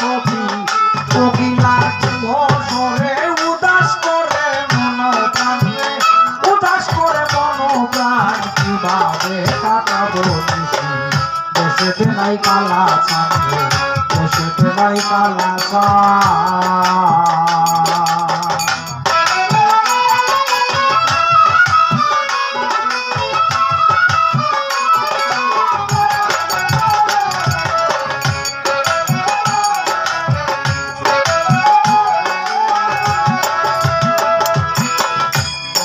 কবি কোকিলার ঘোষরে উদাস করে মন প্রাণে উদাস করে মন প্রাণ কিভাবে কাটাবো দেশেতে নাই কালা ছাড়ে দেশেতে নাই কালা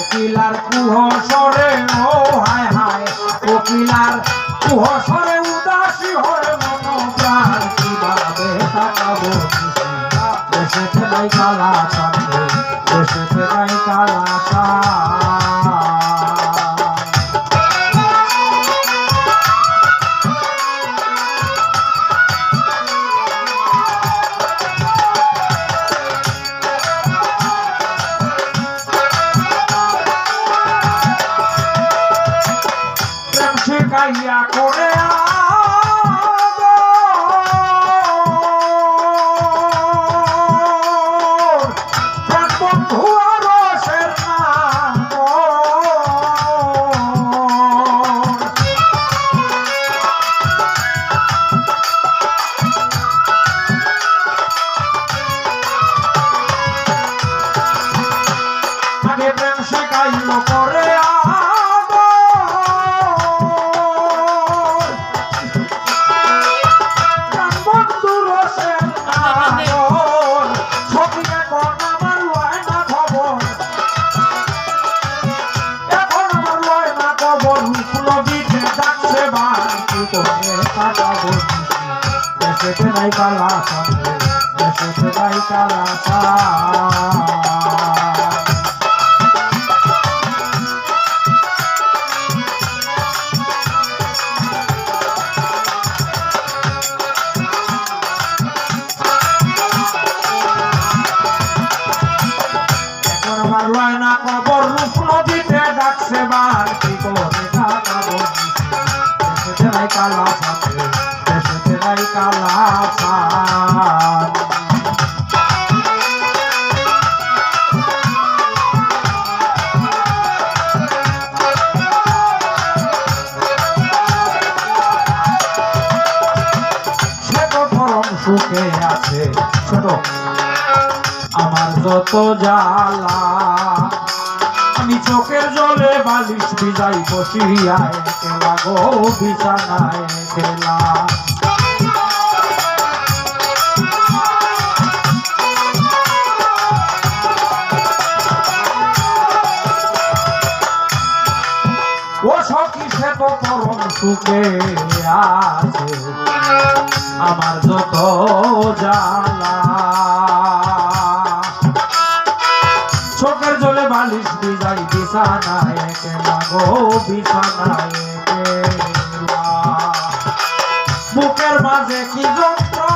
কোকিলার কুহসরে ও হায় হায় কোকিলার কুহসরে উদাসী হয়ে মন প্রাণ কিভাবে কাটাবো দেশেতে নাই কালা ছাড়ে দেশেতে নাই কালা শিখাইয়া করে বন্ধু রসের আগে প্রেম শিখাইল করে দেশেতে নাই কালা ছাড়ে দেশেতে নাই কালা এখন আমার লয় না কবর রূপ নদীতে ডাকছে বার কি করে কাটাবো দেশেতে নাই কালা ছাড়ে দেশেতে নাই কালা সে তো পরম সুখে আছে ছোট আমার যত জ্বালা আমি চোখের জলে বালিশ ভিজাই বসিয়ায় কেলা গো বিছানায় খেলা ও সখী সে তো পরম সুখে আছে আমার যত জ্বালা চোখের জলে বালিশ ভিজাই বিছানায় কেলা গো বিছানায় কেলা বুকের মাঝে কি যন্ত্রণা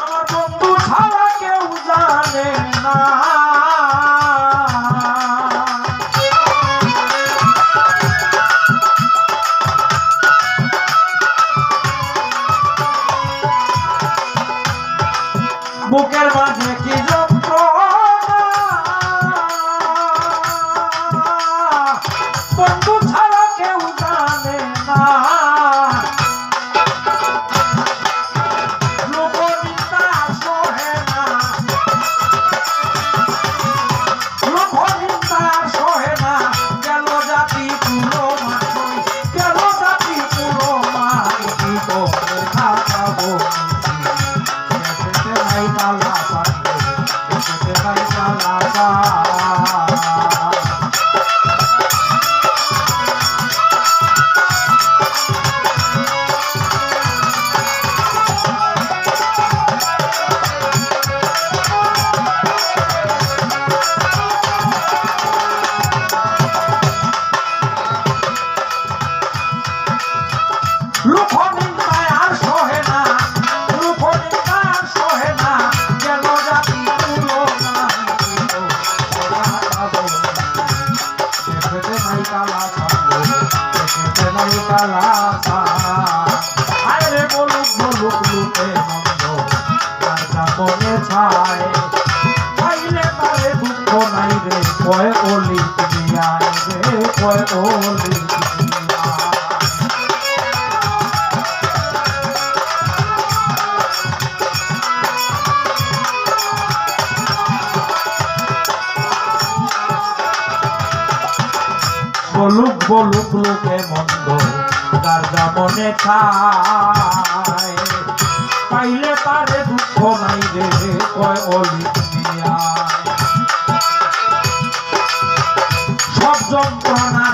আমার বন্ধু ছাড়া কেউ জানে না বুকের মাঝে কি যন্ত্রণা বন্ধু ছাড়া কেউ জানে না লোকনিন্দা সহে না লোকনিন্দা সহে না গেল জাতি পুরো মাঠই গেল জাতি পুরো মাঠ কি করে খাটাবো নাই কালা ছাড়ে দেশেতে নাই কালা লোকনিন্দায় আর সহে না লোকনিন্দায় আর সহে না অলি বলুক বলুক লোকে মন্দ তার মনে খায় পাইলে তারে দুঃখ নাই রে কয় অলি দুনিয়া সব যন্ত্রণা